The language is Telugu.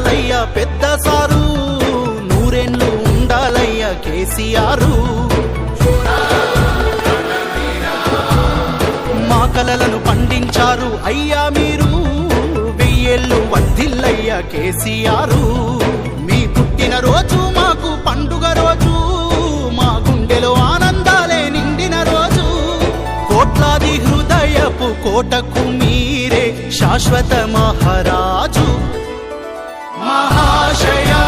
వర్ధిల్లాలయ్యా పెద్ద సారు, నూరేండ్లు ఉండాలయ్యా కేసీఆర్. మా కలలను పండించారు అయ్యా మీరు, వెయ్యేళ్ళు వర్ధిల్లయ్యా కేసీఆర్. మీ పుట్టిన రోజు మాకు పండుగ రోజు, మా గుండెలో ఆనందాలే నిండిన రోజు. కోట్లాది హృదయపు కోటకు మీరే శాశ్వత మహారాజు. మహాశయా